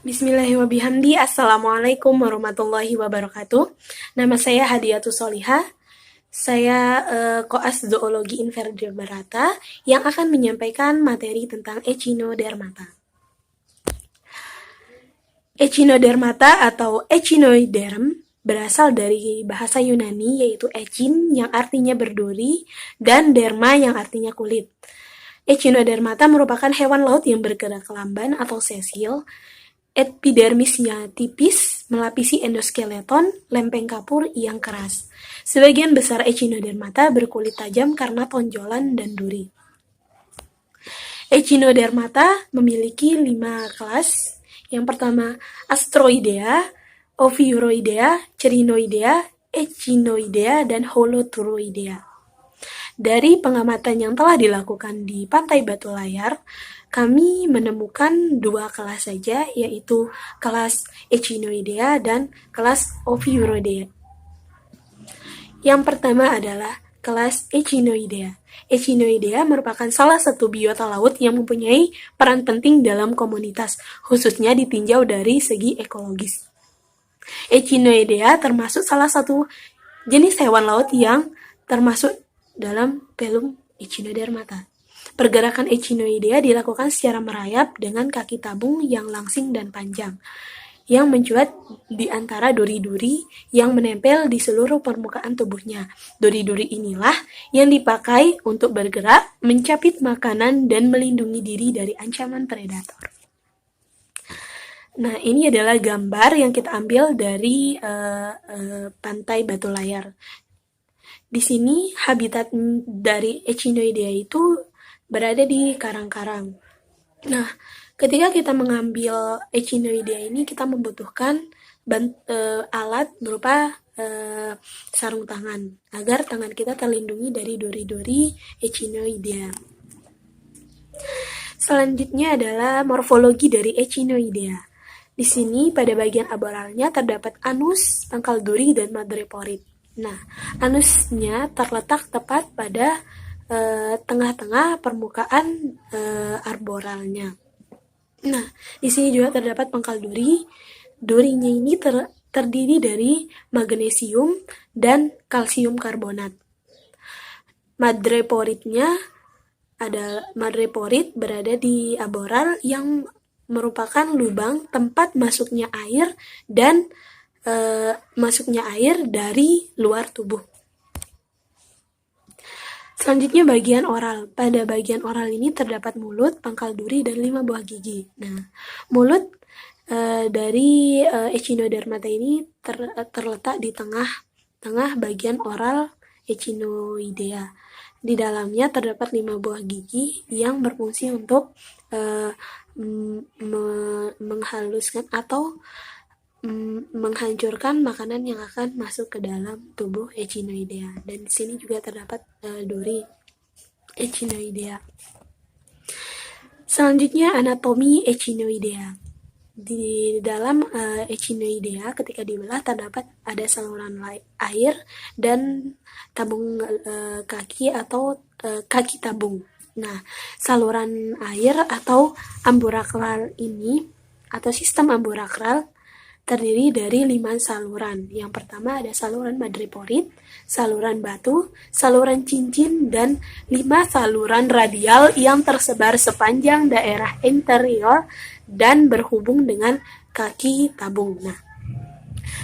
Bismillahirrahmanirrahim. Assalamualaikum warahmatullahi wabarakatuh. Nama saya Hadiatus Solihah. Saya koas zoologi invertebrata yang akan menyampaikan materi tentang Echinodermata. Echinodermata atau Echinoderm berasal dari bahasa Yunani yaitu echin yang artinya berduri dan derma yang artinya kulit. Echinodermata merupakan hewan laut yang bergerak lamban atau sesil. Epidermisnya tipis, melapisi endoskeleton, lempeng kapur yang keras. Sebagian besar Echinodermata berkulit tajam karena tonjolan dan duri. Echinodermata memiliki 5 kelas. Yang pertama, Astroidea, Oviuroidea, Cerinoidea, Echinoidea, dan Holoturoidea. Dari pengamatan yang telah dilakukan di Pantai Batu Layar, kami menemukan 2 kelas saja, yaitu kelas Echinoidea dan kelas Oviuroidea. Yang pertama adalah kelas Echinoidea. Echinoidea merupakan salah satu biota laut yang mempunyai peran penting dalam komunitas, khususnya ditinjau dari segi ekologis. Echinoidea termasuk salah satu jenis hewan laut yang termasuk dalam pelum Echinodermata. Pergerakan Echinoidea dilakukan secara merayap dengan kaki tabung yang langsing dan panjang, yang mencuat di antara duri-duri yang menempel di seluruh permukaan tubuhnya. Duri-duri inilah yang dipakai untuk bergerak, mencapit makanan, dan melindungi diri dari ancaman predator. Nah, ini adalah gambar yang kita ambil dari Pantai Batu Layar. Di sini habitat dari Echinoidea itu berada di karang-karang. Nah, ketika kita mengambil Echinoidea ini, kita membutuhkan alat berupa sarung tangan agar tangan kita terlindungi dari duri-duri Echinoidea. Selanjutnya adalah morfologi dari Echinoidea. Di sini pada bagian aboralnya terdapat anus, pangkal duri, dan madreporid. Nah, anusnya terletak tepat pada tengah-tengah permukaan arboralnya. Nah, di sini juga terdapat pangkal duri. Durinya ini terdiri dari magnesium dan kalsium karbonat. Madreporid berada di aboral yang merupakan lubang tempat masuknya air dan masuknya air dari luar tubuh. Selanjutnya bagian oral. Pada bagian oral ini terdapat mulut, pangkal duri, dan 5 buah gigi. Nah, mulut dari Echinodermata ini terletak di tengah bagian oral Echinoidea. Di dalamnya terdapat 5 buah gigi yang berfungsi untuk menghaluskan atau menghancurkan makanan yang akan masuk ke dalam tubuh Echinoidea. Dan di sini juga terdapat duri Echinoidea. Selanjutnya anatomi Echinoidea. Di dalam Echinoidea ketika dibelah terdapat ada saluran air dan tabung kaki atau kaki tabung. Nah, saluran air atau amburakral ini atau sistem amburakral terdiri dari 5 saluran. Yang pertama ada saluran madreporid, saluran batu, saluran cincin, dan 5 saluran radial yang tersebar sepanjang daerah interior dan berhubung dengan kaki tabung. Nah,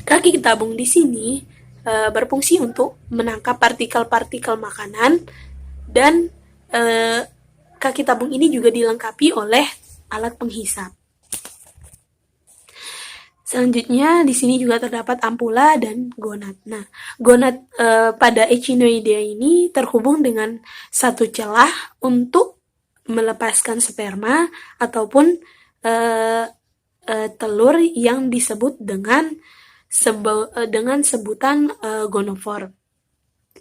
kaki tabung di sini berfungsi untuk menangkap partikel-partikel makanan dan kaki tabung ini juga dilengkapi oleh alat penghisap. Selanjutnya di sini juga terdapat ampula dan gonad. Nah, gonad pada Echinoidea ini terhubung dengan satu celah untuk melepaskan sperma ataupun telur yang disebut dengan sebutan gonofor.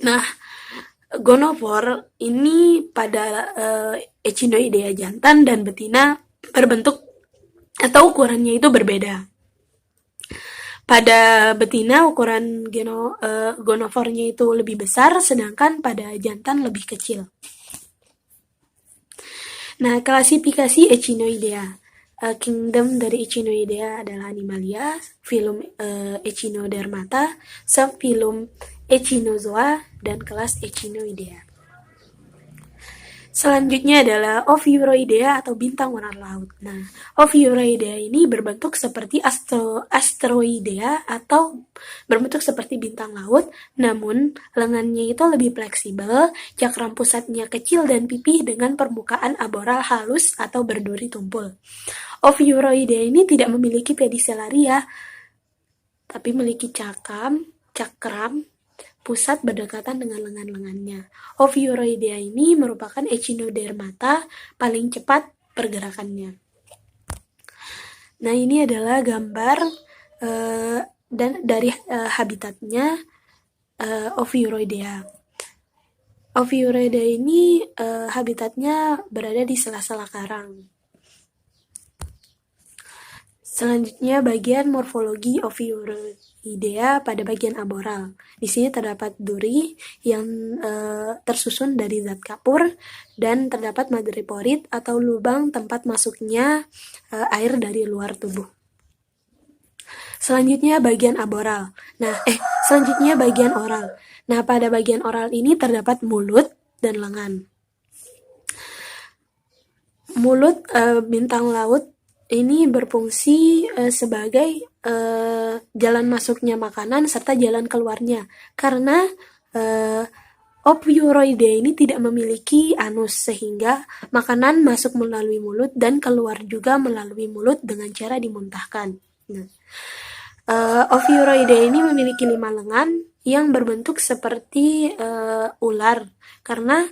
Nah, gonofor ini pada Echinoidea jantan dan betina berbentuk atau ukurannya itu berbeda. Pada betina ukuran gonofornya itu lebih besar, sedangkan pada jantan lebih kecil. Nah, klasifikasi Echinoidea. kingdom dari Echinoidea adalah Animalia, filum Echinodermata, subfilum Echinozoa, dan kelas Echinoidea. Selanjutnya adalah Ovyuroidea atau bintang warna laut. Nah, Ovyuroidea ini berbentuk seperti asteroidea atau berbentuk seperti bintang laut, namun lengannya itu lebih fleksibel, cakram pusatnya kecil dan pipih dengan permukaan aboral halus atau berduri tumpul. Ovyuroidea ini tidak memiliki pedicelaria, tapi memiliki cakram pusat berdekatan dengan lengan-lengannya. Ovyuroidea ini merupakan Echinodermata paling cepat pergerakannya. Nah, ini adalah gambar dan dari habitatnya Ovyuroidea. Ovyuroidea ini habitatnya berada di sela-sela karang. Selanjutnya bagian morfologi Ovyuroidea pada bagian aboral. Di sini terdapat duri yang tersusun dari zat kapur dan terdapat madreporit atau lubang tempat masuknya air dari luar tubuh. Selanjutnya bagian aboral. Selanjutnya bagian oral. Nah, pada bagian oral ini terdapat mulut dan lengan. Mulut bintang laut ini berfungsi sebagai jalan masuknya makanan serta jalan keluarnya, karena Ovyuroidea ini tidak memiliki anus sehingga makanan masuk melalui mulut dan keluar juga melalui mulut dengan cara dimuntahkan. Nah, Ovyuroidea ini memiliki 5 lengan yang berbentuk seperti ular karena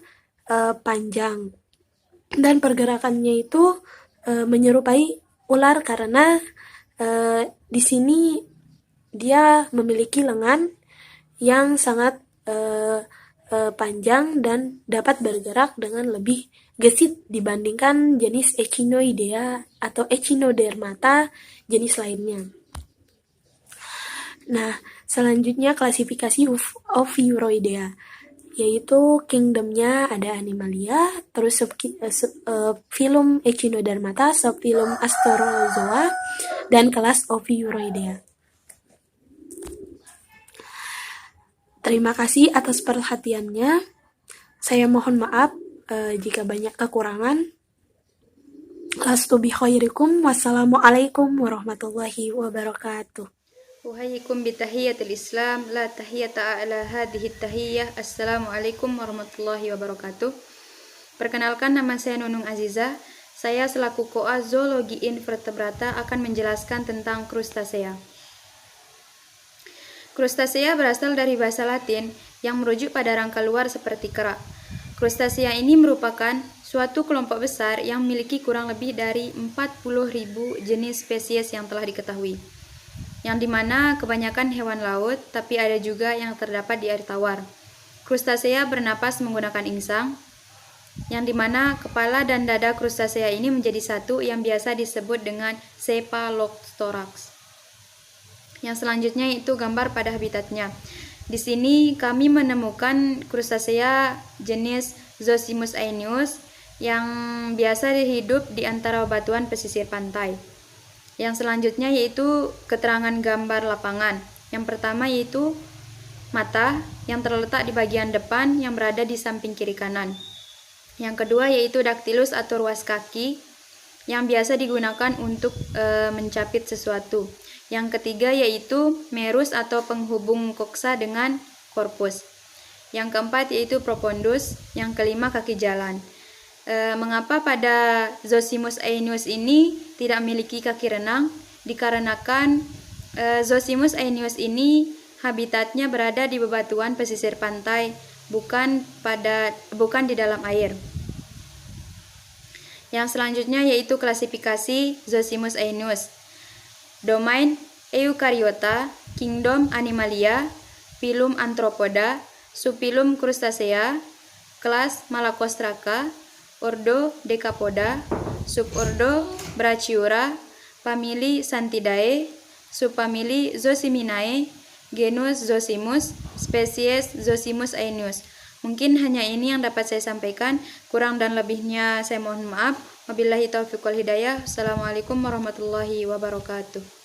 panjang, dan pergerakannya itu menyerupai ular karena di sini dia memiliki lengan yang sangat panjang dan dapat bergerak dengan lebih gesit dibandingkan jenis Echinoidea atau Echinodermata jenis lainnya. Nah, selanjutnya klasifikasi Ovyuroidea, yaitu kingdomnya ada Animalia, terus filum Echinodermata, subfilum Astorozoa, dan kelas Ovyuroidea. Terima kasih atas perhatiannya. Saya mohon maaf jika banyak kekurangan. Lastu bi khairikum. Wassalamualaikum warahmatullahi wabarakatuh. Uhayyikum bitahiyyatil Islam, la tahiyyata ala hadhihi tahiyyah. Assalamualaikum warahmatullahi wabarakatuh. Perkenalkan, nama saya Nunung Aziza. Saya selaku Koa Zoologi Invertebrata akan menjelaskan tentang krustasea. Krustasea berasal dari bahasa Latin yang merujuk pada rangka luar seperti kerak. Krustasea ini merupakan suatu kelompok besar yang memiliki kurang lebih dari 40.000 jenis spesies yang telah diketahui, yang dimana kebanyakan hewan laut, tapi ada juga yang terdapat di air tawar. Krustasea bernapas menggunakan insang, yang dimana kepala dan dada krustasea ini menjadi satu yang biasa disebut dengan cephalothorax. Yang selanjutnya itu gambar pada habitatnya. Di sini kami menemukan krustasea jenis Zosimus aeneus yang biasa hidup di antara batuan pesisir pantai. Yang selanjutnya yaitu keterangan gambar lapangan. Yang pertama yaitu mata yang terletak di bagian depan yang berada di samping kiri kanan. Yang kedua yaitu daktilus atau ruas kaki yang biasa digunakan untuk mencapit sesuatu. Yang ketiga yaitu merus atau penghubung koksa dengan korpus. Yang keempat yaitu propondus. Yang kelima kaki jalan. Mengapa pada Zosimus aeneus ini tidak memiliki kaki renang? Dikarenakan Zosimus aeneus ini habitatnya berada di bebatuan pesisir pantai, bukan di dalam air. Yang selanjutnya yaitu klasifikasi Zosimus aeneus. Domain Eukaryota, Kingdom Animalia, Phylum Arthropoda, Subphylum Crustacea, kelas Malacostraca, Ordo Decapoda, Subordo Brachyura, Famili Santidae, Subfamili Zosiminae, genus Zosimus, spesies Zosimus aeneus. Mungkin hanya ini yang dapat saya sampaikan, kurang dan lebihnya saya mohon maaf. Wabillahi taufiq wal hidayah. Assalamualaikum warahmatullahi wabarakatuh.